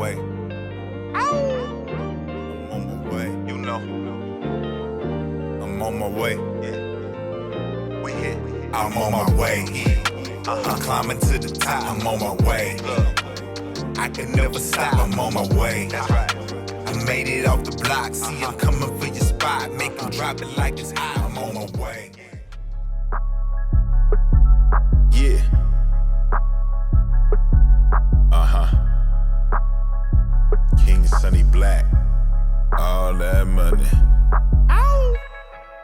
way. I'm on my way. You know. I'm on my way. Yeah. We here. I'm on my way. I'm climbing to the top. I'm on my way. I can never stop. I'm on my way. I made it off the block. See, I'm coming for your spot. Make them drop it like it's hot. I'm on my way. Yeah. King Sonny Black. All that money.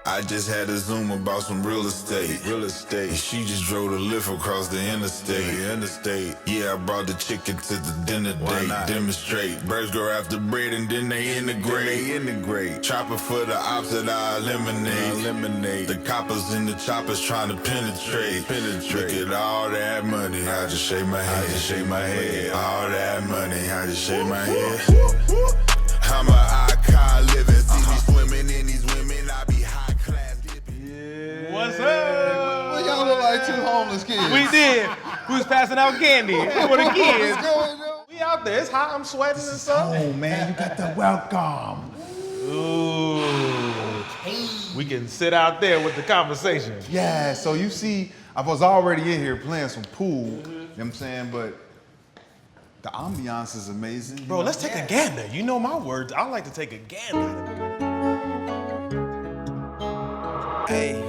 I just had a Zoom about some real estate. And she just drove the lift across the interstate. Yeah, I brought the chicken to the dinner date. Demonstrate. Birds grow after bread and then they integrate. Chopper for the ops that I eliminate. The coppers and the choppers trying to penetrate. Look at all that money, I just shake my head. All that money, I just shake my head. I'm an icon living. See me swimming in these women, I be high class. Yeah. What's up? Well, y'all look like two homeless kids. We did. We was passing out candy for the kids. What's going on? We out there. It's hot. I'm sweating and stuff. Oh, man, you got the welcome. Ooh. We can sit out there with the conversation. Yeah, so you see, I was already in here playing some pool, you know what I'm saying, but the ambiance is amazing. Bro, let's take a gander. You know my words. I like to take a gander. Hey.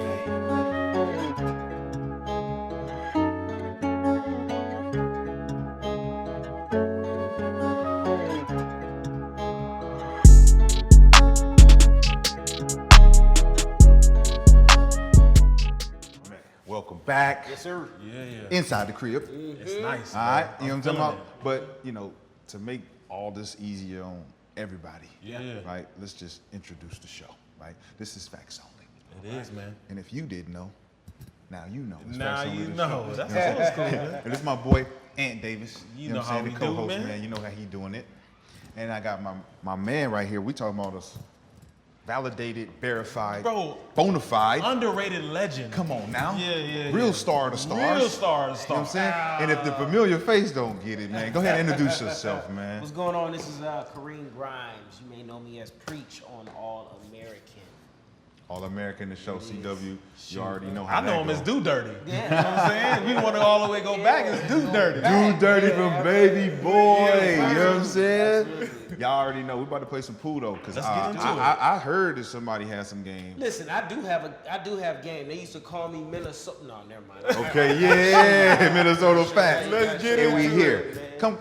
Welcome back. Yes, sir. Yeah. Inside the crib. It's nice. All right, bro. you know what I'm I'm talking feeling about? But, you know, to make all this easier on everybody, Yeah. right, let's just introduce the show, right? This is Facts Only. It is, man. And if you didn't know, now you know. It's Now Facts Only, you the know. show. That's cool, man. And this is my boy, Ant Davis. You know know what I'm saying? how The we do, co-host, man. You know how he doing it. And I got my man right here. We talking about us validated, verified, Bro, bona fide. Underrated legend. Come on now. Yeah. Real star of the stars. Real star of the You know what I'm stars. saying? And if the familiar face don't get it, man, go ahead and introduce yourself, man. What's going on? This is Kareem Grimes. You may know me as Preach on All American. All American, the show, CW. You already know I how know him as Do Dirty. Yeah. You know what I'm saying? We want to all the way go back. It's Do Dirty. Do Dirty from Baby Boy. Yeah, you know what I'm saying? Absolutely. Y'all already know. We about to play some pool though, cause Let's get into it. I heard that somebody had some game. Listen, I do have game. They used to call me Minnesota. No, never mind. Okay, yeah, Minnesota facts. Let's get And we into here. it, Come.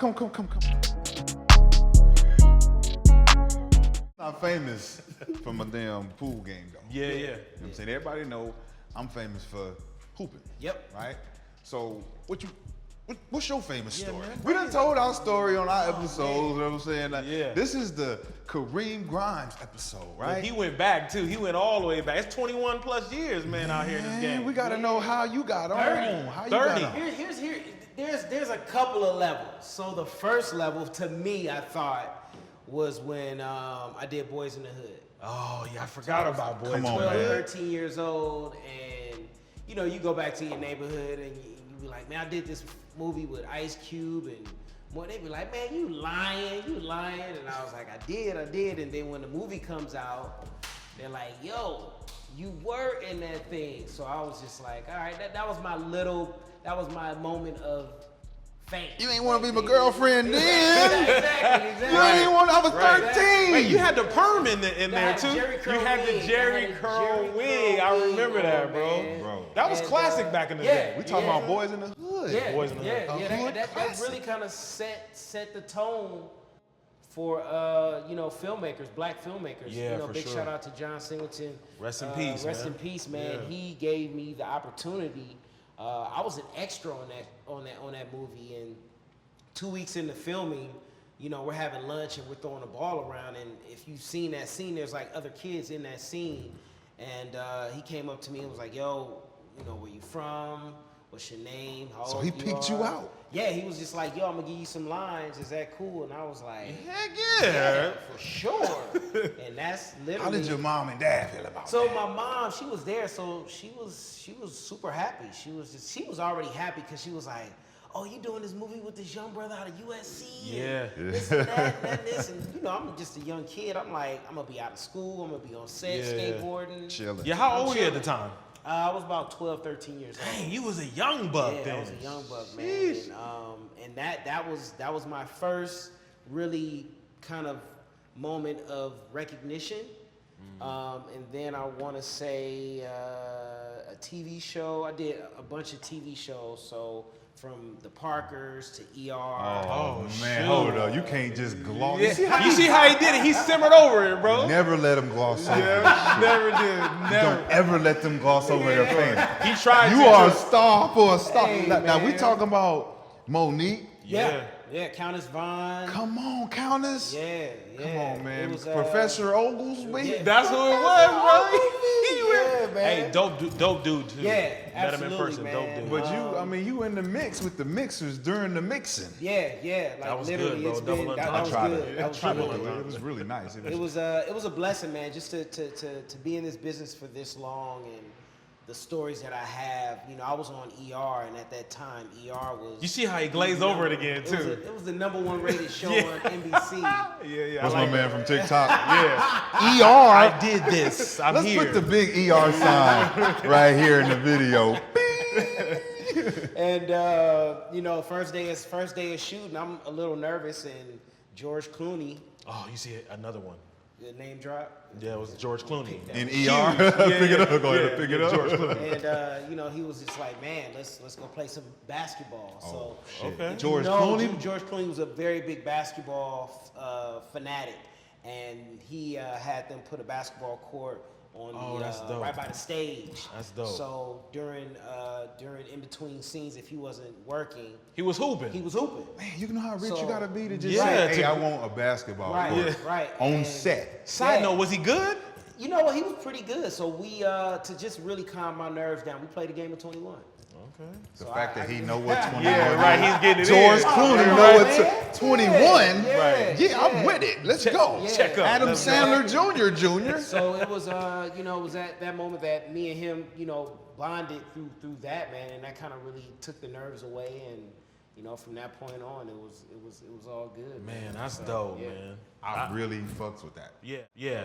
Not famous from a damn pool game though. Yeah. You know what I'm saying? Everybody know I'm famous for hooping. Yep. Right? So what's your famous story? man. We done told our story on our episodes, you know what I'm saying? Like, Yeah. This is the Kareem Grimes episode, right? But he went back too. He went all the way back. It's 21 plus years, man, out here in this Man, game. we gotta know how you got on. 30. How you 30. got on. There's a couple of levels. So the first level, to me, I thought was when I did Boys in the Hood. Oh yeah, I forgot about Boys. Come on, 12, man. 13 years old, and you know, you go back to your neighborhood and you be like, man, I did this movie with Ice Cube, and more, they be like, man, you lying, and I was like, I did, and then when the movie comes out, they're like, yo, you were in that thing. So I was just like, all right, that was my moment of fame. You ain't wanna be my girlfriend then. Exactly. You ain't want. I was 13. Wait, you had the perm in there had too. Jerry curl You had the wig. Jerry I had a curl Jerry wig. curl I remember wig that, on, bro. man. Bro. That was And, classic back in the yeah. day. We talking about Boys in the Hood. Yeah, Boys in the Hood. that Classic. really kind of set the tone for filmmakers, black filmmakers. Yeah, for big sure. shout out to John Singleton. Rest in peace, Rest man. in peace, man. Yeah. He gave me the opportunity. I was an extra on that movie, and 2 weeks into filming, we're having lunch and we're throwing the ball around, and if you've seen that scene, there's like other kids in that scene, and he came up to me and was like, yo, where you from? What's your name? How So old he you picked you are?" out. Yeah, he was just like, yo, I'm gonna give you some lines. Is that cool? And I was like, Heck yeah, yeah. for sure. And that's literally. How did your mom and dad feel about So that? my mom, she was there, so she was super happy. She was already happy because she was like, oh, you doing this movie with this young brother out of USC? Yeah. This and that and this. And, you know, I'm just a young kid. I'm like, I'm going to be out of school. I'm going to be on set, skateboarding. Chilling. Yeah, how old were you at the time? I was about 12, 13 years old. Dang, you was a young buck Yeah, then. I was a young buck, man. And that was my first really kind of moment of recognition. And then I want to say a TV show. I did a bunch of TV shows. So from The Parkers to ER. Oh, man, shoot. hold up. You can't just gloss. Yeah. You see how he did it? He simmered over it, bro. Never let him gloss over. Never did. Never. Don't ever let them gloss over their fame. He tried You to. are a star for a star. Hey, now we man. talking about Monique. Yeah, Countess Vaughn. Come on, Countess. Yeah. Come on, man. It was, Professor Oglesby. yeah. That's who it was, bro. Yeah, man. Hey, dope dude too. Yeah, Met him in absolutely, person, man. dope dude. But you, I mean, you in the mix with the mixers during the mixing. Yeah. Like That was literally, good, bro. it's Double been that entendre. was Tried good. to, That was tried to good. do it. It was really nice. It was a blessing, man, just to be in this business for this long and the stories that I have. You know, I was on ER, and at that time, ER was. You see how he glazed over it again too. It was the #1 rated show on NBC. Yeah. That's I like my man from TikTok. Yeah. ER. I did this. I'm Let's here. put the big ER sign right here in the video. And you know, first day of shooting, I'm a little nervous, and George Clooney, Oh, you see another one. the name drop. Yeah, it was George Clooney. In ER. Yeah, Pick it up. Go ahead and pick it up. George Clooney. And you know, he was just like, man, let's go play some basketball. So Okay. George no, Clooney? George Clooney was a very big basketball fanatic, and he had them put a basketball court on that's dope. right by the stage. That's dope. So during in between scenes, if he wasn't working, He was hooping. he was hooping. Man, you know how rich So- you gotta be to just Yeah, say, hey, to- I want a basketball Right, court right. on And- set. Side Yeah. note, was he good? You know what? He was pretty good. So we to just really calm my nerves down, we played a game of 21. Okay. The So fact I- that he I- know what 21 Yeah, is. right. He's getting it George in. Clooney Come know on, what man. 21. Right. Yeah, I'm with it. Let's go. Yeah. Check up. Adam Let's go. Sandler Jr. So it was, you know, it was at that moment that me and him, you know, bonded through that, man, and that kind of really took the nerves away, and you know, from that point on, it was all good. Man, that's dope, yeah. man. I really fucks with that. Yeah. Yeah.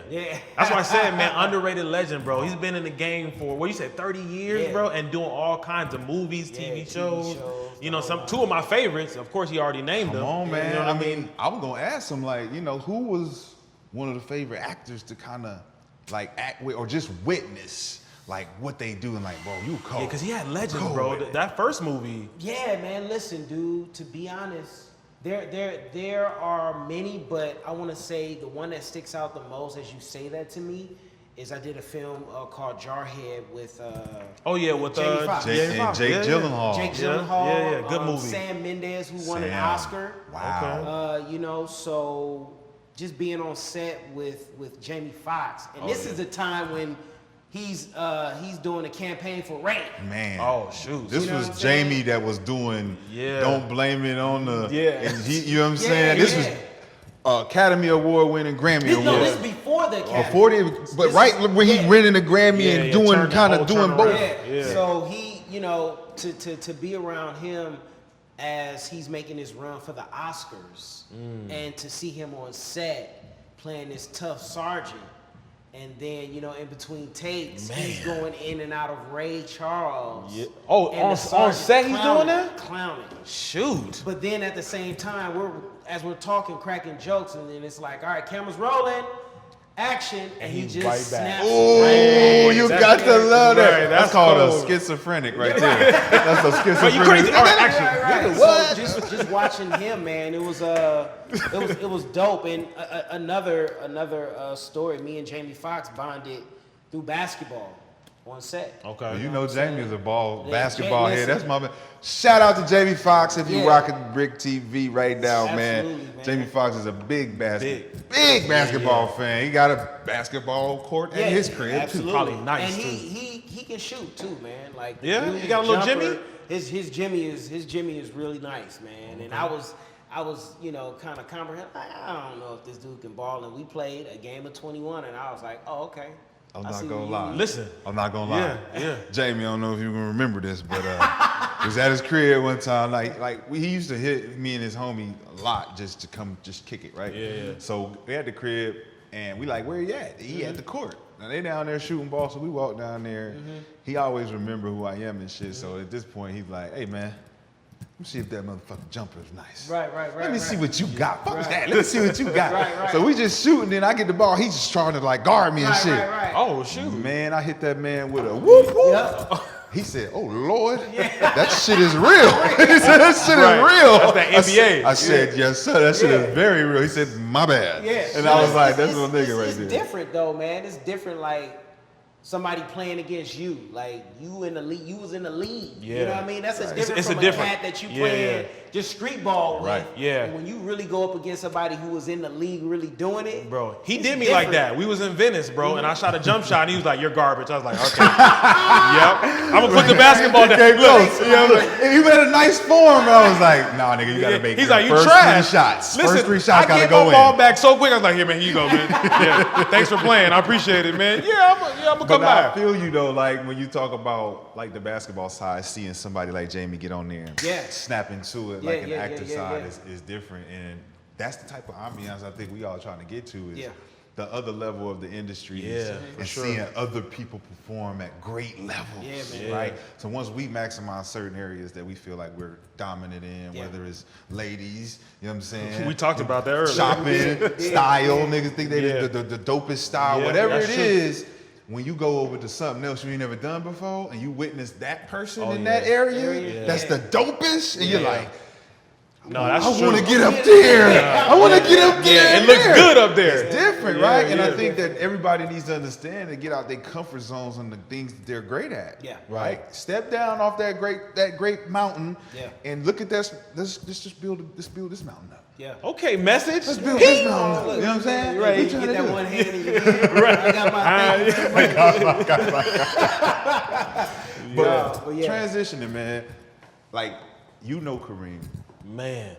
That's why I said, man, underrated legend, bro. He's been in the game for, what you said, 30 years, Yeah. bro, and doing all kinds of movies, Yeah, TV TV shows. shows, You know, the whole two of my favorites. Of course, he already named them. Come on, man. You know what I mean? I was gonna ask him, like, you know, who was one of the favorite actors to kind of like act with or just witness like what they do and like, bro, you cold. Yeah, because he had legends, Cold bro. with it. That first movie. Yeah, man. Listen, dude. To be honest, there are many, but I want to say the one that sticks out the most, as you say that to me, is I did a film called Jarhead with Oh yeah, with Jamie Foxx. Jake, and Jake Gyllenhaal. Jake Yeah, Gyllenhaal. yeah, good movie. Sam Mendes, who won an Sam. Oscar. Wow. You know, so just being on set with Jamie Foxx, and this is a time when he's doing a campaign for rape. Man. Oh shoot. This You know was what I'm saying? Jamie that was doing Yeah. Don't Blame It on the Yeah. and he, you know what I'm Yeah, saying? This yeah. was Academy Award winning Grammy No, Award. this is before the Academy. 40, but This right is- when he yeah. winning the Grammy Yeah, and yeah, doing turn the kind whole of doing turnaround. both. Yeah. Yeah. So he, you know, to be around him as he's making his run for the Oscars, and to see him on set playing this tough sergeant, and then, you know, in between takes, he's going in and out of Ray Charles. Yeah. Oh, and the on sergeant set he's doing that? Clowning. Shoot. But then at the same time, as we're talking, cracking jokes, and then it's like, all right, cameras rolling, action, and he he's just right back. snaps. Oh, right you back. got to love that. Right, that's that's called cold. a schizophrenic right there. That's a schizophrenic. you crazy. All right, action. Right. What? So just watching him, man, it was dope. And another story. Me and Jamie Foxx bonded through basketball on set. Okay. You know Jamie is a Yeah, basketball Jay, head. That's listen. my man. Shout out to Jamie Foxx if you Yeah. rocking Brick TV right now, man. Absolutely, man. Jamie Foxx is a big Big basketball fan. He got a basketball court at his crib absolutely. too. Probably nice, and too. he can shoot too, man. Like Yeah? dude, You got a little jumper, Jimmy? His Jimmy is really nice, man. And I was, you know, kind of comprehend. I don't know if this dude can ball. And we played a game of 21, and I was like, oh, okay. I'm I not see gonna what you lie. mean. Listen. I'm not gonna lie. Yeah. Jamie, I don't know if you can remember this, but Was at his crib one time. He used to hit me and his homie a lot just to come just kick it, right? Yeah. So we had the crib, and we like, where he at? He at the court. Now they down there shooting ball, so we walk down there. He always remember who I am and shit. So at this point, he's like, hey man, let me see if that motherfucking jumper is nice. Right. Let me see what you got. Fuck that. Let me see what you got. Right. So we just shooting, then I get the ball. He's just trying to like guard me and shit. Right. Oh shoot. Man, I hit that man with a whoop whoop. Yep. He said, "Oh Lord, that shit is real." He said, "That shit is real." That's that NBA. I said, "Yes, sir. That shit is very real." He said, "My bad." Yeah. And I was like, "That's my nigga right It's there." different though, man. It's different like somebody playing against you. Like you in the league, you was in the league. Yeah. You know what I mean? That's a different It's from a a different- cat that you yeah, playing yeah. just street ball with. Right. Yeah. And when you really go up against somebody who was in the league really doing it. Bro, he it's did me like different. that. We was in Venice, bro, and I shot a jump shot, and he was like, "You're garbage." I was like, "Okay, yep, I'm gonna put the basketball down." Okay, Look, close. You know, he had a nice form. I was like, "Nah, nigga, you gotta make he's your like, "You first trash." 3 shots. Listen, First 3 shots I gotta get go my in." ball back so quick. I was like, "Here, man, here you go, man. Yeah, thanks for playing. I appreciate it, man. Yeah, I'm gonna come But I back." feel you though, like when you talk about like the basketball side, seeing somebody like Jamie get on there and Yeah. snap into it Yeah, like an yeah, actor yeah, side yeah. is different. And that's the type of ambiance I think we all trying to get to is Yeah. the other level of the industry Yeah, is, for is sure. seeing other people perform at great levels. Yeah, man. Right? So once we maximize certain areas that we feel like we're dominant in, Yeah. whether it's ladies, you know what I'm saying? We talked about that earlier. Shopping, style, niggas think they Yeah. the dopest style, Yeah, whatever it that's true. is. When you go over to something else you ain't never done before and you witness that person Oh, in yeah. that area, Yeah. that's the dopest, and you're Yeah. like, No, that's I true. want to get up there. I want to get up there. Yeah, it looks good up there. It's different, Yeah, right? And I yeah. think that everybody needs to understand and get out their comfort zones on the things that they're great at. Yeah. Right. Step down off that great mountain. Yeah. And look at this. Let's just build this mountain up. Yeah. Okay, message. Let's build this mountain up. Look, You know what I'm saying? Right. We You trying get to that do one it. hand in your head. I got my But but yeah. transitioning, man. Like, you know Kareem. Man.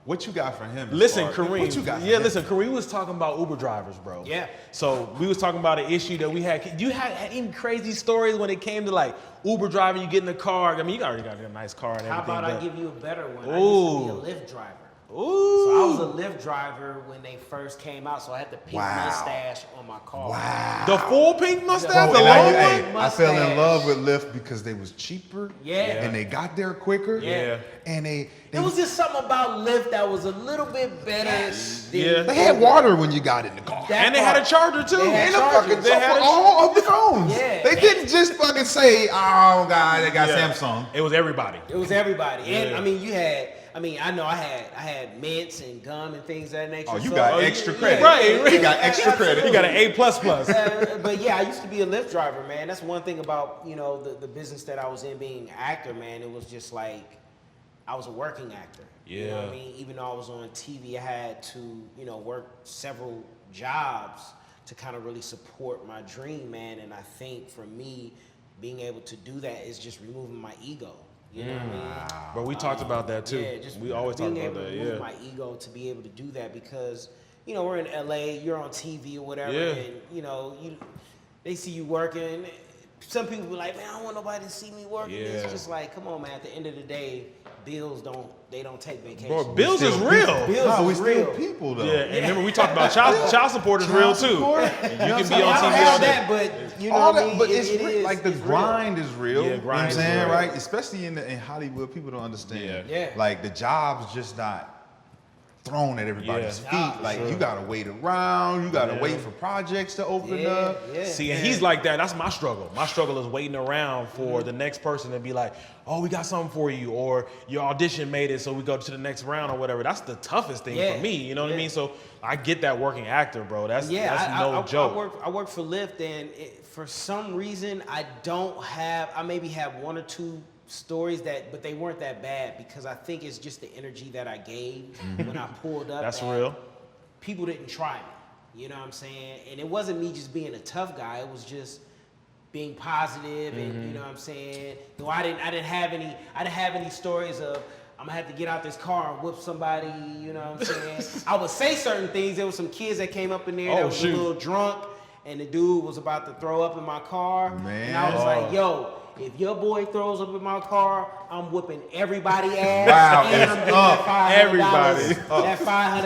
What you got for him? as Listen, far- Kareem. What you got for Yeah, him? listen, Kareem was talking about Uber drivers, bro. Yeah. So we was talking about an issue that we had. You had any crazy stories when it came to like Uber driving? You get in the car. I mean, you already got a nice car and everything. How about I but- give you a better one? Ooh. I used to be a Lyft driver. Ooh. So I was a Lyft driver when they first came out, so I had the pink Wow. mustache on my car. The full pink mustache, Oh, the And long I, one. hey, I fell in Mustache. love with Lyft because they was cheaper. Yeah. And they got there quicker. Yeah. And they It was just something about Lyft that was a little bit better. Than Yeah. they had water when you got in the car. That And they had a part. charger too. They had And the chargers. fucking They had a- all of the phones. Yeah. They didn't just fucking say, "Oh God, they got Yeah. Samsung." It was everybody. It was everybody. And Yeah. I mean, I know I had mints and gum and things of that nature. Oh, you so- got extra credit. Right. You got extra credit. You got an A++. But yeah, I used to be a Lyft driver, man. That's one thing about, the business that I was in being an actor, man. It was just like I was a working actor. You know what I Yeah. mean? Even though I was on TV, I had to, work several jobs to kind of really support my dream, man. And I think for me, being able to do that is just removing my ego. You know what I mean? But we talked about that too. Yeah, just We always talk being about able that. to remove Yeah. my ego to be able to do that because we're in LA, you're on TV or whatever, Yeah. and they see you working. Some people be like, man, I don't want nobody to see me working. Yeah. It's just like, come on, man. At the end of the day, bills don't take vacation. Bro, bills is Still real. people. Bills No, we is still real. people though. Yeah, and remember we talked about child support is real too. support? You You know can what be I'm on I don't TV have all day. that, but you know All what I that, mean? but It- it's it real. is- Like the it's real. grind is real. Yeah, You know what grind I'm is saying, real. right? Especially in Hollywood, people don't understand. Yeah. Yeah. Like the job's just not thrown at everybody's Yeah. feet. Nah, Like sure. you gotta wait around. You gotta Yeah. wait for projects to open Yeah, up. yeah. See, and he's like that. That's my struggle. My struggle is waiting around for Mm-hmm. the next person to be like, oh, we got something for you, or your audition made it, so we go to the next round or whatever. That's the toughest thing Yeah. for me. You know what I Yeah. mean? So I get that working actor, bro. That's no joke. I work for Lyft, and for some reason, I maybe have one or two stories but they weren't that bad because I think it's just the energy that I gave when I pulled up. That's that real. People didn't try me. You know what I'm saying? And it wasn't me just being a tough guy. It was just being positive, and you know what I'm saying. Though I didn't have any stories of I'm gonna have to get out this car and whip somebody. You know what I'm saying? I would say certain things. There were some kids that came up in there that was a little drunk, and the dude was about to throw up in my car. Man. And I was like, yo. if your boy throws up in my car, I'm whooping everybody ass. Wow, and it's I'm getting up. that $500, Everybody. that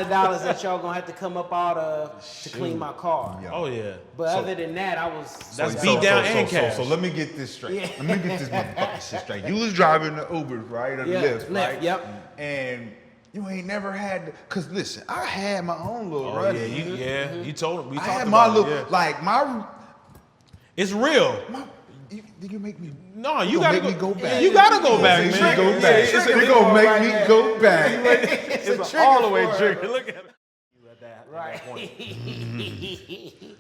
$500 that y'all gonna have to come up out of to clean my car. Yo. Oh yeah. But other than that, I was. That's beat down and cash. So let me get this straight. Yeah. Let me get this motherfucking shit straight. You was driving the Ubers, right? Or the Yeah, Lyft, Lyft, right? yep. And you ain't never had, cause listen, I had my own little Oh run. yeah, you told him. We I talked had about my it, little, yeah. like my It's real. you make me. No, you you gonna gotta make me go back. You gotta go back, Make man. me go back. It's They gonna make me go back. It's all the way trigger. Look at it. Right.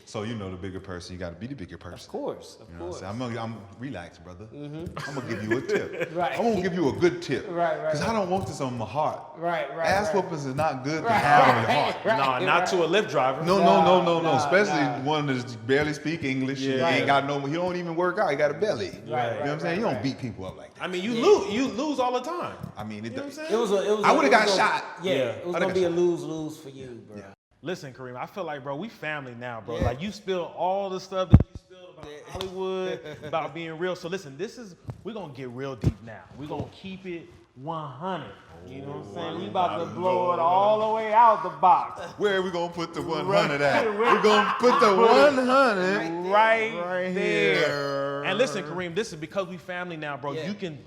So you know the bigger person, you got to be the bigger person. Of course. You know what I'm saying? I'm relaxed, brother. I'm gonna give you a tip. Right. I'm gonna give you a good tip. Right. Because I don't want this on my heart. Right. Ass whoopings is not good to have on your heart. No, not to a Lyft driver. No. Nah, Especially one that barely speak English. Yeah. He ain't got no. He don't even work out. He got a belly. Right, You know what I'm saying? You don't beat people up like that. I mean, you lose all the time. I mean, it You know what I'm does. saying? It was. I would've got gonna- shot. Yeah, Yeah. it was I'd've gonna got be a shot. lose-lose for you, bro. Listen, Kareem, I feel like, bro, we family now, bro. Yeah. Like, you spilled all the stuff that you spilled about Hollywood, about being real. So listen, we're gonna get real deep now. We're gonna keep it 100. You know what I'm saying? We about to blow it all the way out the box. Where are we gonna put the 100 at? We're gonna put the 100 Right there. here. And listen, Kareem, this is because we family now, bro. Yeah. You can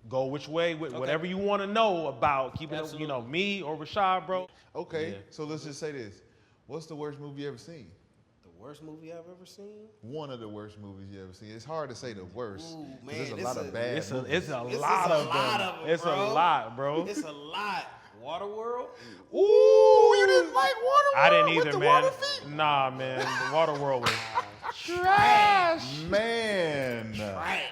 go which way with whatever you want to know about keeping it, Absolutely. you know, me or Rashad, bro. Okay, Yeah. so let's just say this. What's the worst movie you ever seen? The worst movie I've ever seen? One of the worst movies you ever seen. It's hard to say the worst. Ooh, 'cause man, there's a it's lot a- of bad It's a movies. it's a This is lot a of lot them. of 'em, It's a bro. lot, bro. It's a lot. Waterworld? Ooh, you didn't like Waterworld? I didn't with either, the man. water feet? Nah, man. The Waterworld was Trash. Man. Trash.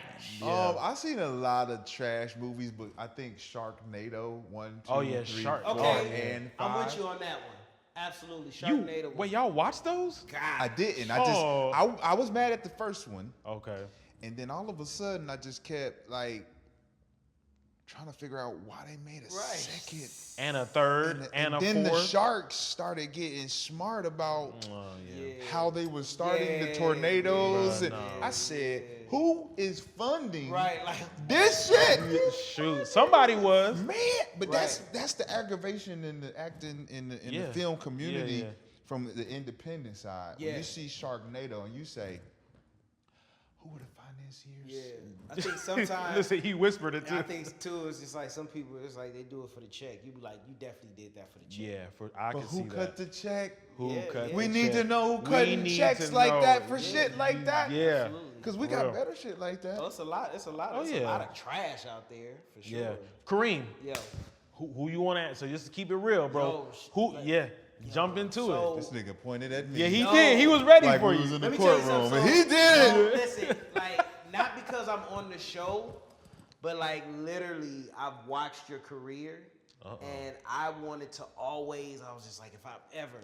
I seen a lot of trash movies, but I think Sharknado 1, 2, Oh, yeah, 3, Shark- 4, Okay. and 5. I'm with you on that one. Absolutely. you. Sharknado. Wait, y'all watched those? God. I didn't. Oh. I was mad at the first one, Okay. and then all of a sudden I just kept like trying to figure out why they made a Right. second. And a third and a then the fourth. sharks started getting smart about Oh, yeah. Yeah. how they were starting the Yeah. tornadoes. Bruh, and no. I said, who is funding Right, like this shit? Shoot, somebody was. Man, but Right. that's the aggravation in the acting in the Yeah. film community Yeah, yeah. from the independent side. When Yeah. you see Sharknado and you say, who were the financiers? yeah. I think sometimes Listen, he whispered it and I too. think too it's just like some people it's like they do it for the check. You be like, you definitely did that for the check. Yeah, I But can see who cut that. the check? Who Yeah, cut yeah. We the need check? to know who We cutting need checks to like know. that for shit like that. Yeah. Absolutely. Because we For got real. better shit like that. Oh, it's a lot. It's a lot. Oh, It's yeah. a lot of trash out there for sure. Yeah. Kareem, Yo. who you want to answer? Just to keep it real, bro. Yo, Who? like- Yeah. Jump into So- it. This nigga pointed at me. Yeah, he No. did. He was ready like for we you. was in Let the me tell you courtroom, something. and he did No, it. listen, like not because I'm on the show, but like literally, I've watched your career, and I wanted to always. I was just like, if I'm ever,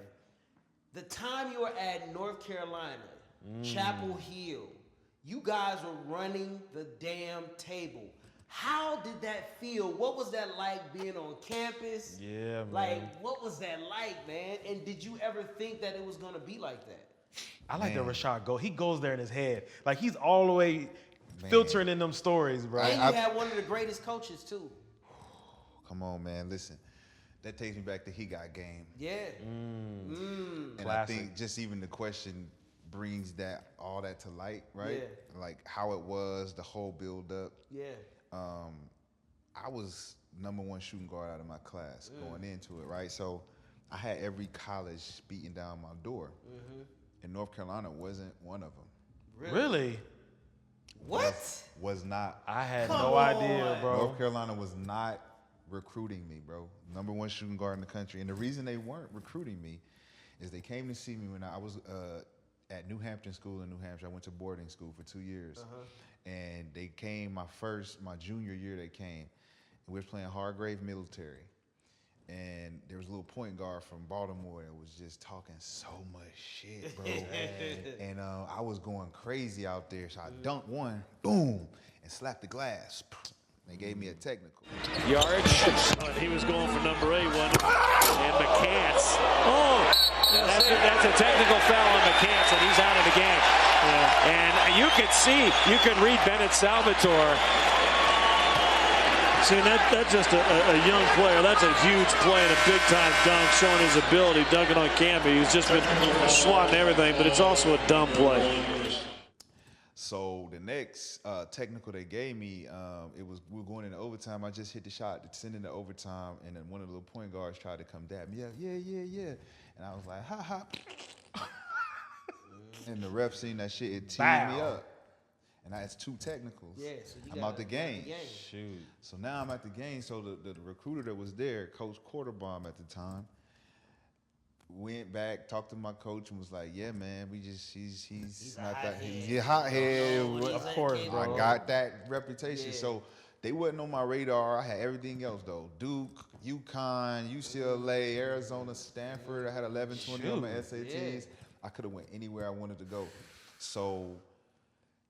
the time you were at North Carolina, Chapel Hill, you guys were running the damn table. How did that feel? What was that like being on campus? Yeah, man. Like, what was that like, man? And did you ever think that it was gonna be like that? I like Man. that Rashad go. He goes there in his head. Like he's all the way filtering in them stories, bro. And you I- had one of the greatest coaches too. Come on, man. Listen, that takes me back to He Got Game. Yeah. And Classic. I think just even the question brings all that to light, right? Yeah. Like how it was, the whole build up. Yeah. I was #1 shooting guard out of my class going into it, right? So I had every college beating down my door. And North Carolina wasn't one of them. Really? What? Was not. I had Come no idea, on. bro. North Carolina was not recruiting me, bro. #1 shooting guard in the country. And the reason they weren't recruiting me is they came to see me when I was at New Hampton School in New Hampshire. I went to boarding school for 2 years. And they came my junior year they came. And we were playing Hargrave Military. And there was a little point guard from Baltimore that was just talking so much shit, bro. And I was going crazy out there. So I dunked one, boom, and slapped the glass. They gave me a technical. Yardage. He was going for number 8, wasn't he? And McCants. Oh, that's a technical foul on McCants, and he's out of the game. And you could read Bennett Salvatore. See, that's just a young player. That's a huge play and a big-time dunk, showing his ability, dunking on Campy. He's just been swatting everything, but it's also a dumb play. So the next technical they gave me, we were going into overtime. I just hit the shot to send into overtime, and then one of the little point guards tried to come dab me. Yeah. And I was like, ha. And the ref seen that shit, it teed me up. And I had 2 technicals. Yeah, so I'm out the game. Shoot. So now I'm at the game. So the recruiter that was there, Coach Quarterbaum at the time, went back, talked to my coach, and was like, "Yeah, man, he's not that. He's a hothead. Of course, bro. I got that reputation." So they wasn't on my radar. I had everything else though: Duke, UConn, UCLA, Arizona, Stanford. I had 1120 on my SATs. I could have went anywhere I wanted to go. So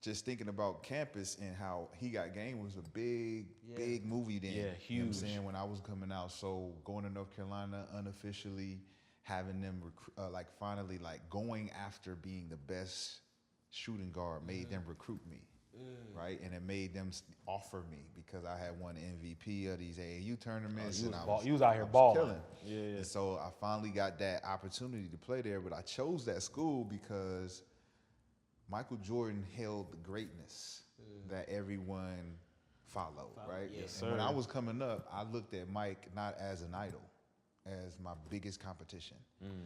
just thinking about campus and how he got game was a big movie then. Yeah, huge. You know what I'm saying? When I was coming out. So going to North Carolina unofficially, having them finally going after being the best shooting guard made them recruit me, right? And it made them offer me because I had won MVP of these AAU tournaments. You was out here balling. Killing. Yeah. And so I finally got that opportunity to play there, but I chose that school because Michael Jordan held the greatness that everyone followed, right? Yes, and when I was coming up, I looked at Mike not as an idol, as my biggest competition.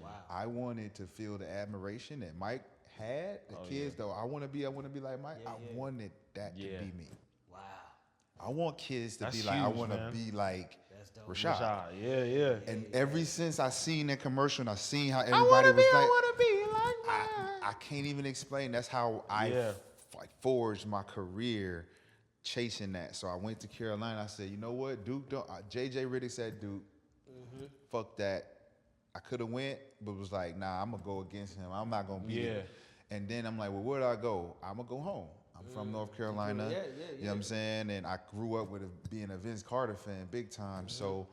Wow. I wanted to feel the admiration that Mike had. The kids, though, I want to be like Mike. I wanted that to be me. Wow. I want kids to That's be like, I huge, want to man. be like That's dope. Rashad. Yeah. And ever since I seen that commercial and I seen how everybody was like, I want to be like Mike. I can't even explain. That's how I forged my career chasing that. So I went to Carolina. I said, you know what, Duke don't. J.J. Riddick said Duke. Fuck that. I could have went, but was like, nah, I'm gonna go against him. I'm not gonna be there. And then I'm like, well, where do I go? I'm gonna go home. I'm from North Carolina. You know what I'm saying? And I grew up with being a Vince Carter fan, big time. So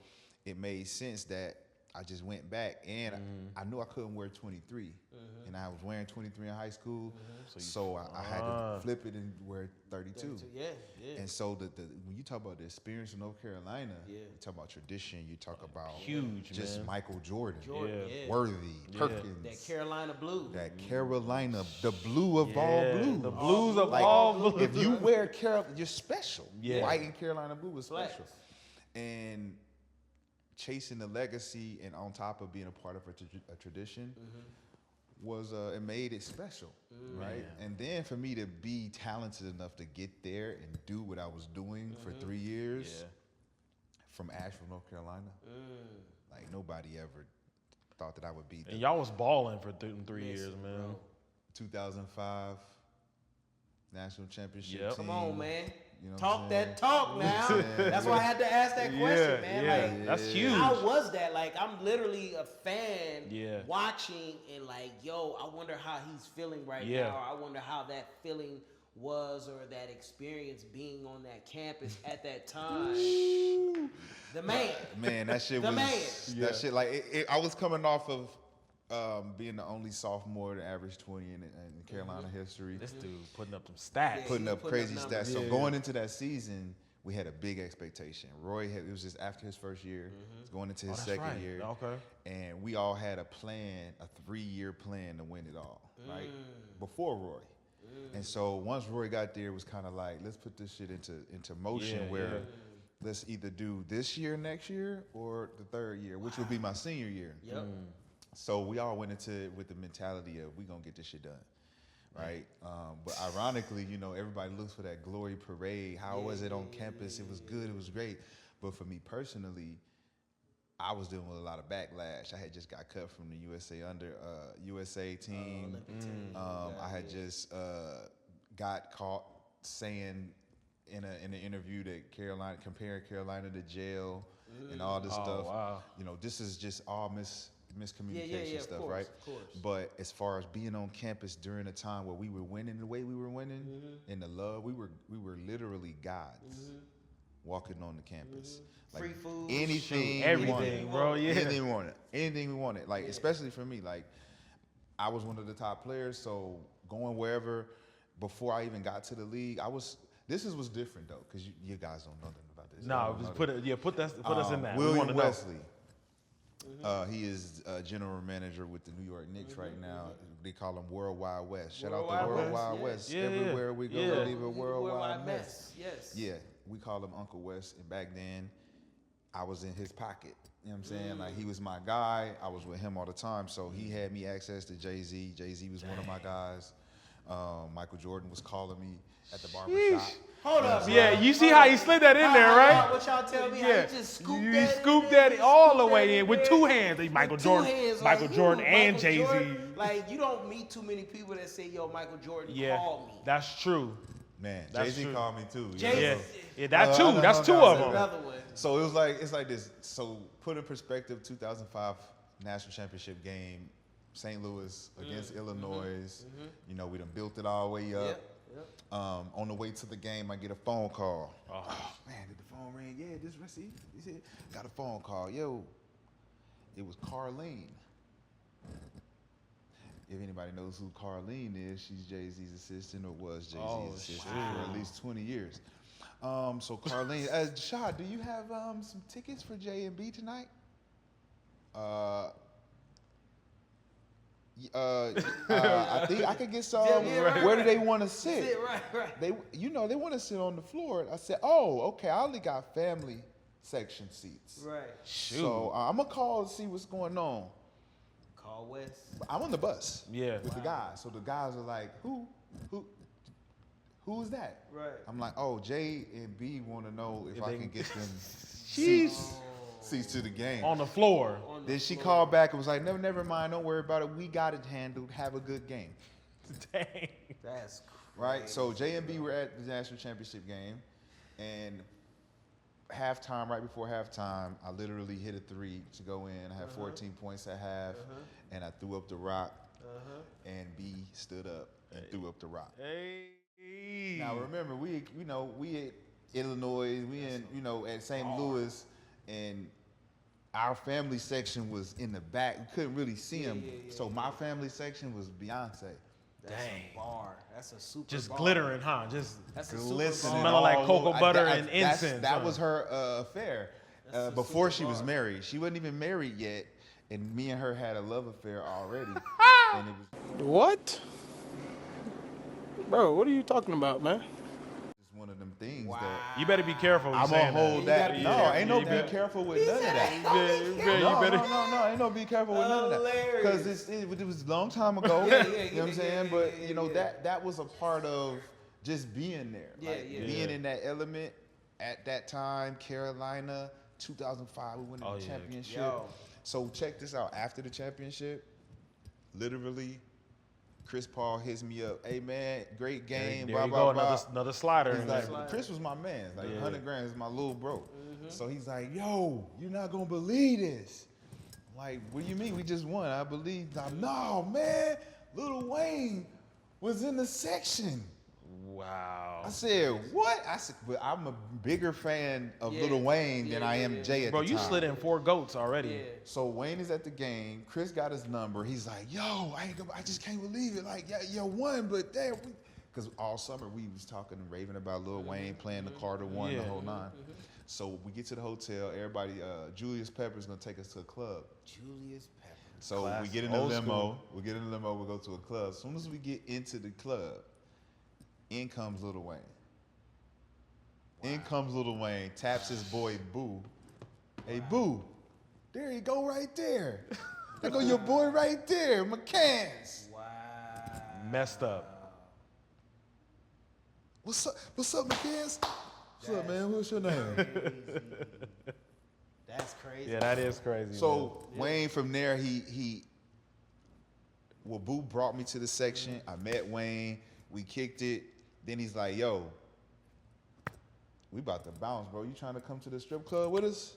it made sense that I just went back, and I knew I couldn't wear 23, and I was wearing 23 in high school, so I had to flip it and wear 32. Yeah. And so when you talk about the experience in North Carolina, you talk about tradition, you talk about huge, just man. Michael Jordan, Yeah. Worthy, Perkins, That Carolina blue. that Carolina, the blue of all blue. The blues of Like, all blue. if you wear Carolina, you're special. Yeah. White and Carolina blue was Flex. special. And chasing the legacy and on top of being a part of a tradition was it made it special, right? And then for me to be talented enough to get there and do what I was doing for 3 years from Asheville, North Carolina, like nobody ever thought that I would be there. And y'all was balling for 3 years, man. 2005 national championship Yep. team. Come on, man. You know what Talk I'm that saying? talk now. That's why I had to ask that question, man. Like, that's huge. how was that? Like, I'm literally a fan Yeah. watching and like, yo, I wonder how he's feeling right Yeah. now. Or I wonder how that feeling was or that experience being on that campus at that time. The man. Man, that shit The was man. that shit. Like I was coming off of being the only sophomore to average 20 in Carolina history, This dude putting up some stats. putting up putting up crazy numbers. stats. So going into that season, we had a big expectation. It was just after his first year, it's going into his second year, and we all had a plan, a 3-year plan to win it all, right? Before Roy. And so once Roy got there, it was kind of like, let's put this shit into motion where let's either do this year, next year, or the third year, which would be my senior year. Yep. So we all went into it with the mentality of we gonna get this shit done, right? But ironically, you know, everybody looks for that glory parade. How was it on campus? It was good. It was great. But for me personally, I was dealing with a lot of backlash. I had just got cut from the USA team. I had just got caught saying in an interview that comparing Carolina to jail and all this stuff. Wow. You know, this is just all miscommunication stuff, of course, right? of course. But as far as being on campus during a time where we were winning the way we were winning, and the love, we were literally gods walking on the campus. Like Free food, anything, everything, we wanted. bro. Yeah. Anything we wanted. Anything we wanted. Like especially for me, like I was one of the top players, so going wherever before I even got to the league, this was different though, because you guys don't know nothing about this. No, just put us in that. We William wanna know. Wesley. He is general manager with the New York Knicks right now. They call him Worldwide West. Shout out to Worldwide West. Yeah, Everywhere we go, yeah. we leave a worldwide mess. Yes. Yeah, we call him Uncle West. And back then, I was in his pocket. You know what I'm saying? Like, he was my guy. I was with him all the time. So he had me access to Jay-Z. Jay-Z was one of my guys. Michael Jordan was calling me at the barbershop. Hold up. Yeah, you see how he slid that in there, right? What y'all tell me? How you just scooped You that scooped in there, that you all scooped the way that in with there. 2 hands. Michael With 2 Jordan, hands, Michael like, Jordan, ooh, and Michael Jay-Z. Jordan. Like, you don't meet too many people that say, "Yo, Michael Jordan called me." That's true. Man, That's Jay-Z true. called me too. you Jay-Z. know? Yeah, that's I two. know That's how 2 guys of say them. that. Another one. So it's like this. So put in perspective, 2005 national championship game, St. Louis against Illinois. You know, we done built it all the way up. Yep. On the way to the game, I get a phone call. Oh man, did the phone ring? Yeah, this receipt. Got a phone call. Yo, it was Carlene. If anybody knows who Carlene is, she's Jay-Z's assistant, or was Jay-Z's assistant for at least 20 years. So Carlene, Rashad, do you have some tickets for J&B tonight? I think I could get some. Where do they want to sit? Right. They want to sit on the floor. I said, oh, okay. I only got family section seats. Right. So I'm gonna call and see what's going on. Call West. I'm on the bus. Yeah. With the guys. So the guys are like, who's that? Right. I'm like, oh, J and B want to know if I they- can get them Jeez. seats to the game. On the floor. Then she called back and was like, never mind, don't worry about it. We got it handled. Have a good game. Dang. That's Right? So J and B were at the national championship game, and halftime, right before halftime, I literally hit a 3 to go in. I had 14 points at half, and I threw up the rock, and B stood up and threw up the rock. Hey. Now remember, we at Illinois, at St. Louis, and our family section was in the back. We couldn't really see him. So my family section was Beyonce. That's a bar. That's a super Just bar. glittering, huh? Just That's a Glistening super bar. Smelling like all cocoa over. butter and incense, That huh? was her affair That's a before super she was bar. married. She wasn't even married yet, and me and her had a love affair already. And it was What? Bro, what are you talking about, man? just one of them things Wow. that you better be careful. I'm gonna hold You that. gotta be No, careful. ain't no You be better- careful with none of that. No, ain't no be careful with none of that. Because it was a long time ago. You know what I'm saying? But that was a part of just being there. Being in that element at that time. Carolina, 2005, we won the championship. Yo. So check this out. After the championship, literally, Chris Paul hits me up. Hey man, great game. There blah you blah go. blah. Another slider. He's in like, there. Chris was my man. Like 100 grand is my little bro. So he's like, yo, you're not gonna believe this. I'm like, what do you mean? We just won. I believe. No, man. Lil Wayne was in the section. Wow. I said, what? I said, but I'm a bigger fan of Lil Wayne than I am Jay at Bro, the you time. slid in 4 goats already. Yeah. So Wayne is at the game. Chris got his number. He's like, yo, I just can't believe it. Like, yeah, you won, but damn. Because all summer we was talking and raving about Lil Wayne playing the Carter 1, the whole 9. So we get to the hotel. Everybody, Julius Pepper's going to take us to a club. Julius Pepper. So we Classic. get in the Old limo. school. We get in the limo. We go to a club. As soon as we get into the club, in comes Lil Wayne. In comes Lil Wayne, taps his boy Boo. Hey Boo, there you go right there. There go your boy right there, McCann's. Wow. Messed up. What's up, McCann's? What's up, man? What's your name? That's crazy. Yeah, that is crazy. So Wayne from there, Boo brought me to the section. I met Wayne. We kicked it. Then he's like, yo, we about to bounce, bro. You trying to come to the strip club with us?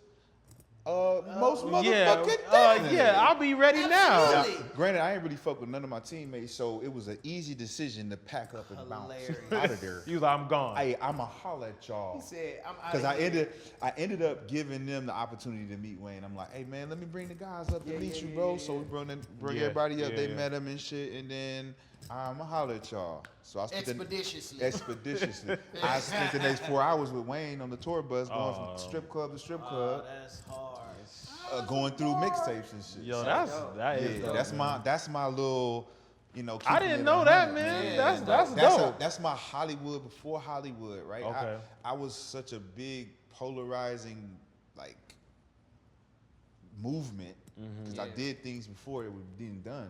Most motherfucking definitely. I'll be ready now. Now, granted, I ain't really fuck with none of my teammates, so it was an easy decision to pack up and bounce out of there. He was like, I'm gone. I'ma holler at y'all. He said, I'm out Because of I here. ended up giving them the opportunity to meet Wayne. I'm like, hey man, let me bring the guys up to meet you, bro. So we bring everybody up. They met him and shit, and then I'ma holler at y'all. So I spent Expeditiously. expeditiously. I spent the next 4 hours with Wayne on the tour bus, going from strip club to strip club, That's hard. going through mixtapes and shit. Yo, So, that is dope, that's my little, you know. I keeping didn't it know 100, that, man. That's dope. That's my Hollywood before Hollywood, right? Okay. I was such a big polarizing like movement because I did things before that were being done.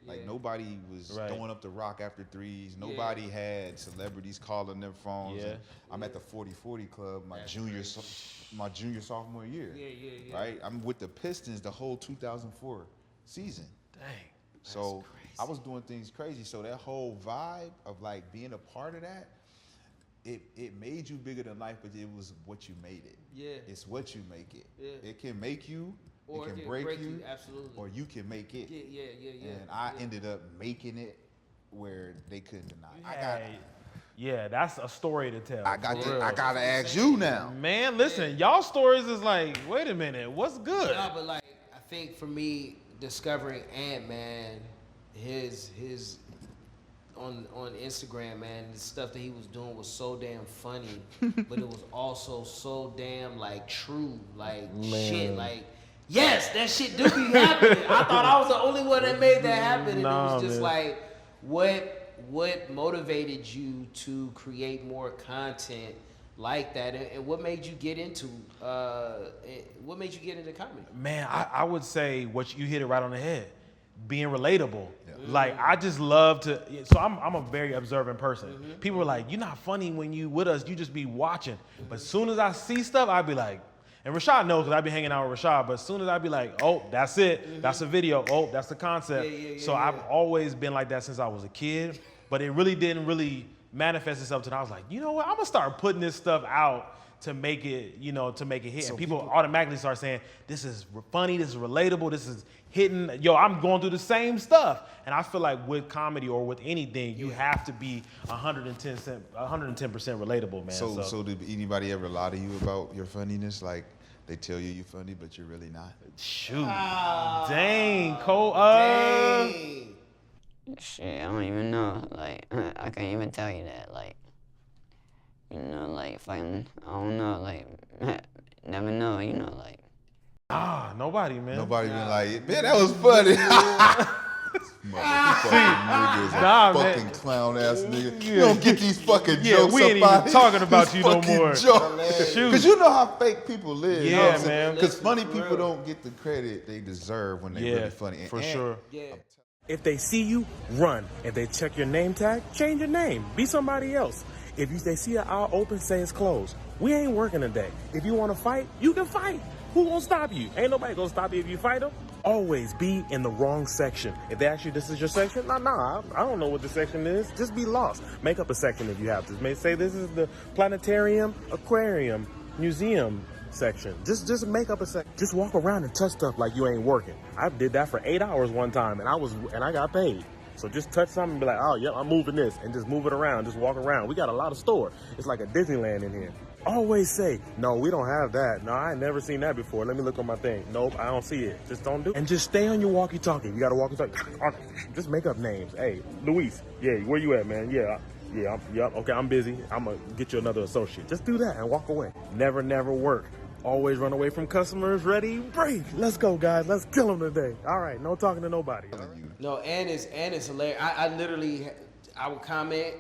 Like nobody was throwing up the rock after threes. Nobody had celebrities calling their phones. Yeah. And I'm at the 40-40 club my junior sophomore year. Right? I'm with the Pistons the whole 2004 season. Dang. So I was doing things crazy. So that whole vibe of like being a part of that, it made you bigger than life, but it was what you made it. It's what you make it. It can make you, Or it can break you, absolutely. or you can make it. Yeah. And I ended up making it where they couldn't deny. Yeah, that's a story to tell. I for gotta real. ask you now. Man, listen, y'all stories is like, wait a minute, what's good? No, but like I think for me, discovering Ant-Man, his on Instagram, man, the stuff that he was doing was so damn funny, but it was also so damn like true, like shit, like yes, that shit do be happening. I thought I was the only one that made that happen, and it was just like what motivated you to create more content like that, and what made you get into comedy? Man, I would say you hit it right on the head. Being relatable. Like I just love to. So I'm a very observant person. People are like, "You're not funny when you with us. You just be watching." But as soon as I see stuff, I be like, and Rashad knows because I be hanging out with Rashad. But as soon as I be like, "Oh, that's it. That's a video. Oh, that's the concept." So I've always been like that since I was a kid. But it really didn't manifest itself until I was like, you know what? I'm gonna start putting this stuff out to make it, to make it hit. And people automatically start saying, this is funny, this is relatable, this is hitting. Yo, I'm going through the same stuff. And I feel like with comedy or with anything, you have to be 110% relatable, man. So did anybody ever lie to you about your funniness? Like they tell you you're funny, but you're really not? Shoot. Dang, Cole. Dang. Shit, I don't even know. Like, I can't even tell you that. Like, like, fighting, I don't know. Like, never know, like. Nobody, man. Nobody been like, man, that was funny. Motherfucking niggas, fucking clown ass nigga. You don't get these fucking jokes. We ain't even talking about you no more. Because you know how fake people live. Yeah, man. Because funny people don't get the credit they deserve when they're really funny. For sure. Yeah. If they see you, run. If they check your name tag, change your name. Be somebody else. If they see an aisle open, say it's closed. We ain't working today. If you want to fight, you can fight. Who gonna stop you? Ain't nobody gonna stop you if you fight them. Always be in the wrong section. If they ask you this is your section, I don't know what the section is. Just be lost. Make up a section if you have to. May say this is the planetarium, aquarium, museum section. Just make up a section. Just walk around and touch stuff like you ain't working. I did that for 8 hours one time, and I got paid. So just touch something and be like, oh, yep, I'm moving this, and just move it around, just walk around. We got a lot of store. It's like a Disneyland in here. Always say, no, we don't have that. No, I ain't never seen that before. Let me look on my thing. Nope, I don't see it. Just don't do it. And just stay on your walkie-talkie. You got a walkie-talkie. Just make up names. Hey, Luis, yeah, where you at, man? Yeah, okay, I'm busy. I'm going to get you another associate. Just do that and walk away. Never work. Always run away from customers. Ready, break. Let's go, guys. Let's kill them today. All right, no talking to nobody. No, and it's hilarious. I would comment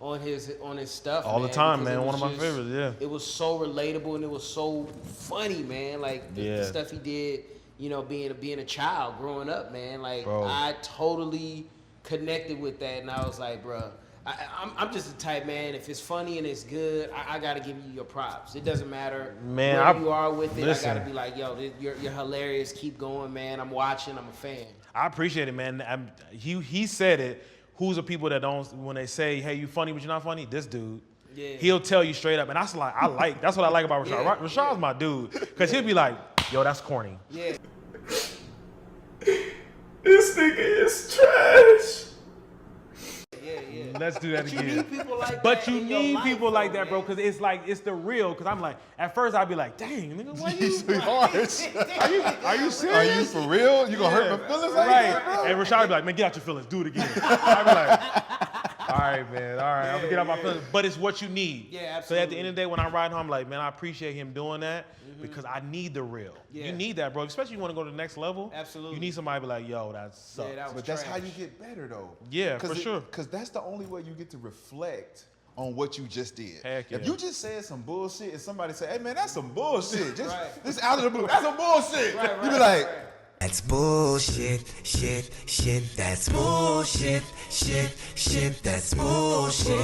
on his stuff All the time, man. One of my favorites, yeah. It was so relatable and it was so funny, man. Like the stuff he did, being a child growing up, man. Like I totally connected with that, and I was like, bro, I'm just the type, man. If it's funny and it's good, I gotta give you your props. It doesn't matter where you are with it. Listen, I gotta be like, yo, you're hilarious. Keep going, man. I'm watching. I'm a fan. I appreciate it, man. He said it. Who's the people that don't, when they say, hey, you funny but you're not funny? This dude. Yeah. He'll tell you straight up. And that's what I like about Rashad. Rashad's my dude. Because he'll be like, yo, that's corny. Yeah. This nigga is trash. Yeah. Let's do that But you again. need people like But that you in your need life, people like though, that, bro, man. because it's like it's the real. Because I'm like, at first I'd be like, dang, nigga, why you? Sweetheart. Are you serious? Are you for real? You gonna hurt my feelings like that, bro? And Rashad would be like, man, get out your feelings, do it again. I'd be like, all right, man, all right, I'm gonna get out my feelings. But it's what you need. Yeah, So absolutely. at the end of the day, when I'm riding home, I'm like, man, I appreciate him doing that because I need the real. Yeah. You need that, bro. Especially you want to go to the next level. Absolutely. You need somebody to be like, yo, that sucks. Yeah, that was But that's trash. how you get better, though. Yeah, for sure. Because that's the only way you get to reflect on what you just did. Heck If yeah. you just said some bullshit and somebody say, hey, man, that's some bullshit. Just Right. this out of the blue. That's some bullshit. Right, You be right, like, right. That's bullshit, shit, that's bullshit, shit, that's bullshit,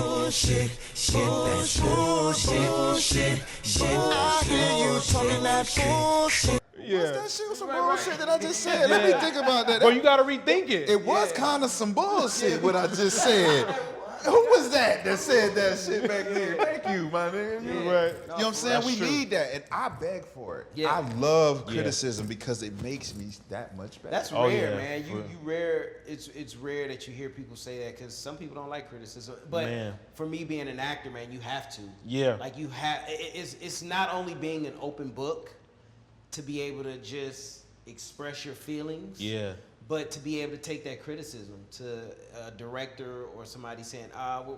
shit, that's bullshit, shit, I hear you talking that bullshit. what's that shit was some bullshit that I just said? Let me think about that. Bro, you gotta rethink it. It was kind of some bullshit what I just said. Who was that said that shit back there? Thank you, my man. Right. You know what I'm saying? That's We true. need that, and I beg for it. Yeah. I love criticism because it makes me that much better. That's Oh, rare, yeah. man. You rare. It's rare that you hear people say that because some people don't like criticism. But Man. for me being an actor, man, you have to. Yeah. Like you have. It's not only being an open book to be able to just express your feelings. Yeah. But to be able to take that criticism to a director or somebody saying,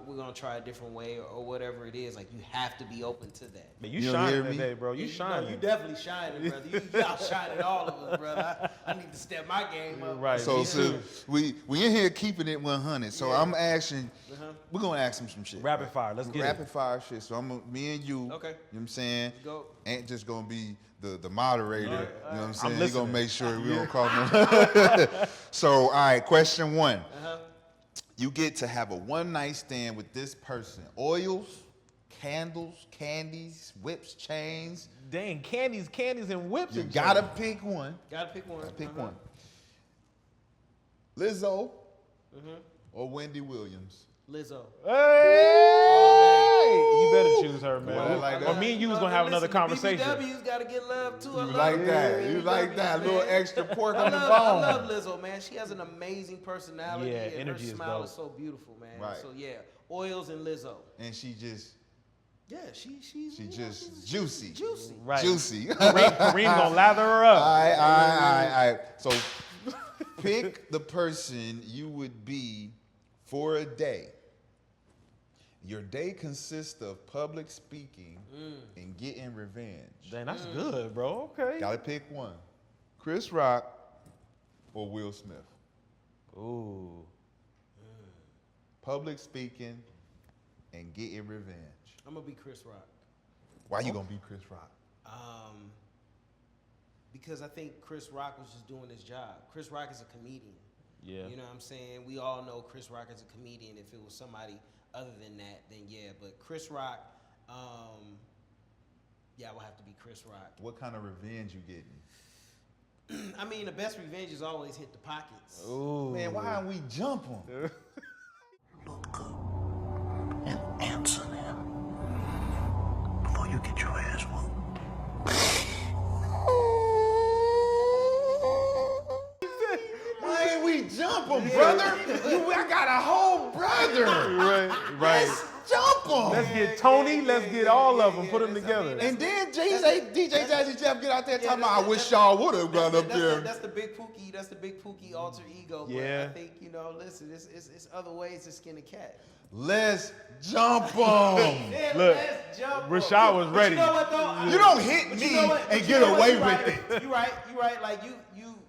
we're going to try a different way or whatever it is, like you have to be open to that. Man, you You shining hear that me? day, bro. You shining. No, you definitely shining, brother. You outshining all of us, brother. I need to step my game up. Right. So, Me so too. we in here keeping it 100. So I'm asking, we're gonna ask him some shit. Rapid fire. Let's get it. Rapid fire shit. So me and you. Okay. You know what I'm saying? Go. Ain't just gonna be the moderator. You know what I'm saying? He listening. gonna make sure we don't call no. So all right, question one. You get to have a one night stand with this person. Oils, candles, candies, whips, chains. Dang, candies, and whips. You and gotta shit. pick one. Gotta pick one. Pick one. Lizzo or Wendy Williams. Lizzo. Hey, you better choose her, man. Well, like or that. me and you was gonna have another conversation. BBW's gotta get love too. I You love like her, that? man. You like that? A little man. extra pork I on the love, bone. I love Lizzo, man. She has an amazing personality. Yeah, and energy her is smile dope. is so beautiful, man. Right. So yeah, Oils and Lizzo. And she just Yeah, she's just juicy. juicy. Right. Juicy. Kareem gonna lather her up. All right. So pick the person you would be for a day. Your day consists of public speaking and getting revenge. Dang, that's good, bro. Okay. Gotta pick one. Chris Rock or Will Smith. Ooh. Public speaking and getting revenge. I'm gonna be Chris Rock. Why you gonna be Chris Rock? Because I think Chris Rock was just doing his job. Chris Rock is a comedian. Yeah. You know what I'm saying? We all know Chris Rock is a comedian. If it was somebody other than that, then yeah. But Chris Rock, yeah, I will have to be Chris Rock. What kind of revenge you getting? I mean, the best revenge is always hit the pockets. Ooh. Man, why don't we jump him? Look up and answer them before you get your ass whooped. Why ain't we jump him, brother? I got a whole brother. Right. Let's jump him. Let's get Tony. Let's get all of them. Put them together. And then DJ Jazzy Jeff get out there talking about, I wish y'all would have gone up there. That's the big Pookie. That's the big Pookie alter ego. But Yeah. I think listen, it's other ways to skin a cat. Let's jump him. Yeah, Look, let's jump. Rashad was But ready. You know what though? You don't hit But me you know what? and But get you know what? away You with right. it. You right. Like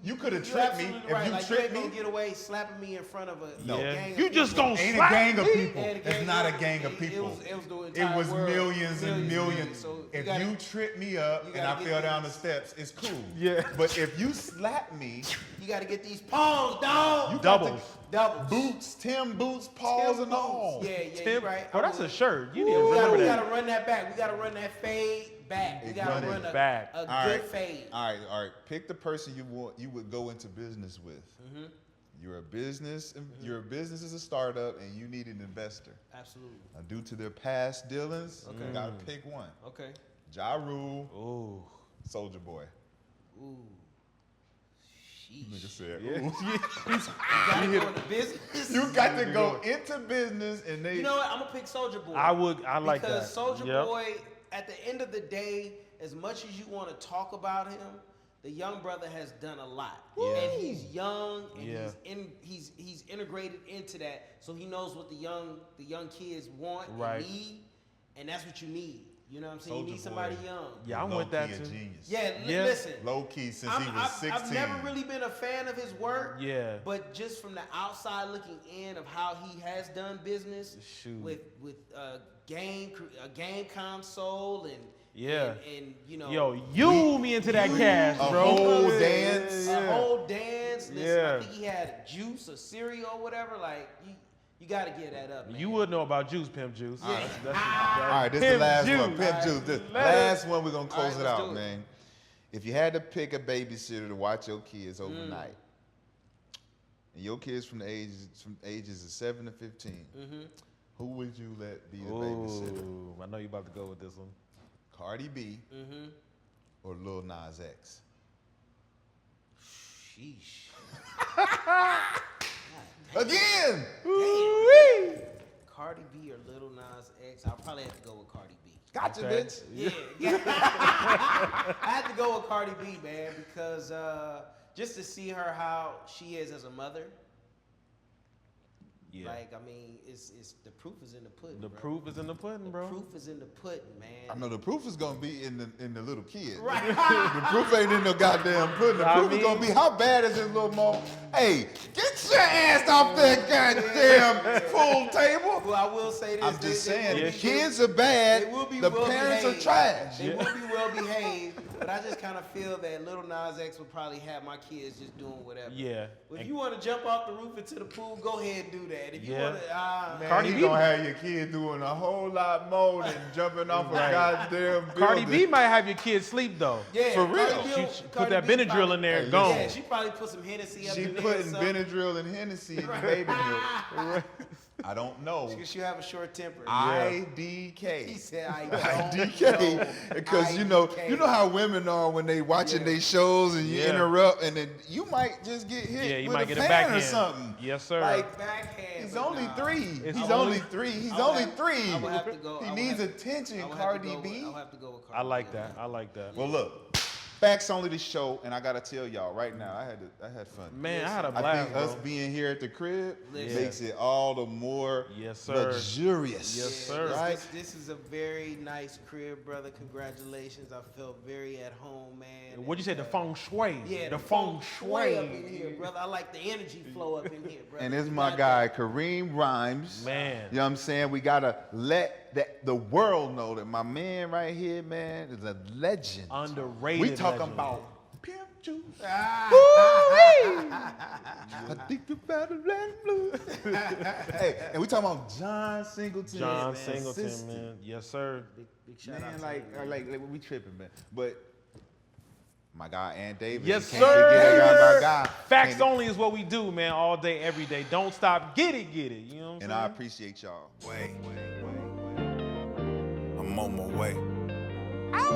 You coulda you're tripped me absolutely if right. you Like, tripped ain't me. gonna get away slapping me in front of a No. gang of You just people. gonna Ain't a slap gang of me? people. Yeah, the It's gang- not a gang of it people. was the It entire was world. millions and millions. So If gotta- you trip me up you and gotta I get fell down these- the steps, it's cool. Yeah. But if you slap me, you got to get these paws, dog. you got to Doubles. boots, Tim boots, paws and all. Yeah, Tim, you're right. oh, that's a shirt. You need to We remember that. gotta run that back. We gotta run that fade back. We gotta Run it run a, back. a All good right. fade. All right. Pick the person you would go into business with. You're a business. Your business is a startup, and you need an investor. Absolutely. Now, due to their past dealings, you gotta pick one. Okay. Ja Rule, Ooh. Soldier Boy. Ooh. Nigga said, Yeah. ooh. You gotta go into business. You got to go into business and they. You know what? I'm gonna pick Soulja Boy. I like that. Because Soulja Yep. Boy, at the end of the day, as much as you want to talk about him, the young brother has done a lot. Yeah. And he's young and Yeah. he's integrated into that, so he knows what the young kids want Right. and need, and that's what you need. You know what I'm saying? Soulja You need somebody Boy. young. Yeah, I'm Low with that key a too. genius. Yeah, Yeah. listen. Low key since he was 16. I've never really been a fan of his work. Yeah. But just from the outside looking in of how he has done business Shoot. with a game console and Yeah. and you know Yo, me into that cast, a bro. whole dance. a whole dance. Listen, Yeah. I think he had juice or cereal or whatever. Like you got to give that up, man. You would know about Juice, Pimp Juice. Yeah. All right, this is the Pimp last Juice. one. Pimp All Juice. right. This Let last one, we're going to All close right, it let's out, do it. man. If you had to pick a babysitter to watch your kids overnight, and your kids from ages of 7 to 15, who would you let be the babysitter? Ooh, I know you about to go with this one. Cardi B or Lil Nas X? Sheesh. Again! Cardi B or Lil Nas X? I'll probably have to go with Cardi B. Gotcha, Okay. bitch. Yeah. I had to go with Cardi B, man, because just to see her how she is as a mother. Yeah. Like, I mean, it's the proof is in the pudding. The bro. proof is in the pudding, bro. The proof is in the pudding, man. I know the proof is gonna be in the little kid. Right. The proof ain't in no goddamn pudding. The I proof is gonna mean- be how bad is this little mo? Hey, get your ass off that goddamn pool table. Well, I will say this. I'm just saying, Yeah. the kids are bad. They will be The well parents are behaved. trash. They will be well behaved, but I just kind of feel that Lil Nas X would probably have my kids just doing whatever. Yeah. If you want to jump off the roof into the pool, go ahead and do that. If you Yeah. want to, Man, Cardi you B- gonna have your kid doing a whole lot more than jumping off a Right. goddamn building. Cardi B might have your kids sleep though. yeah, For real. Cardi B- She put Cardi that B Benadryl probably- in there and Hey, gone. Yeah, she probably put some Hennessy up She in there. putting or something. Benadryl and Hennessy in the baby milk. I don't know. Because you have a short temper. IDK. He said, I don't IDK. know. Because you IDK. know how women are when they watching their shows and you Yeah. interrupt and then you might just get hit Yeah, you with might a get a fan backhand. or something. Yes, sir. Like, Backhand. he's but only nah. 3. It's He's only- only 3. He's I would only have- 3. I would have to go. He I would needs have- attention, I would have to Cardi go with- B. I'll have to go with Cardi I like B on that. I like that. Well, look, facts only the show, and I gotta tell y'all right now, I had fun. Man, I had a I blast, think us bro. being here at the crib Listen. makes it all the more Yes, sir. luxurious. Yes, Yeah, sir. Right? This is a very nice crib, brother. Congratulations. I felt very at home, man. What'd you say? And, The feng shui. Yeah, the feng shui up in shui. here, brother. I like the energy flow up in here, brother. And this is You my got guy, that. Kareem Rhymes. Man. You know what I'm saying? We gotta let the world know that my man right here, man, is a legend. Underrated. We talking legend. about Pimp Juice. Ah. I think about it, black blue. Hey, and we talking about John Singleton. John man, Singleton, assistant. man. Yes, sir. Big shout out Man, to like, you, man. like we tripping, man. But my guy, Ant Davis. Yes, you can't forget sir. about my guy. Facts And- only is what we do, man. All day, every day. Don't stop. Get it, get it. You know what I'm And saying? I appreciate y'all. Way. I'm on my way. I'm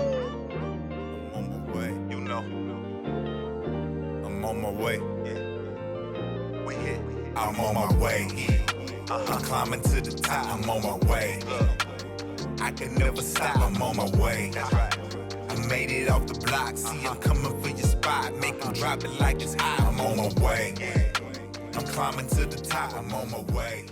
on my way. You know. I'm on my way. We hit. I'm on my way. I'm climbing to the top. I'm on my way. I can never stop. I'm on my way. I made it off the block. See, I'm coming for your spot. Make them drop it like it's hot. I'm on my way. I'm climbing to the top. I'm on my way.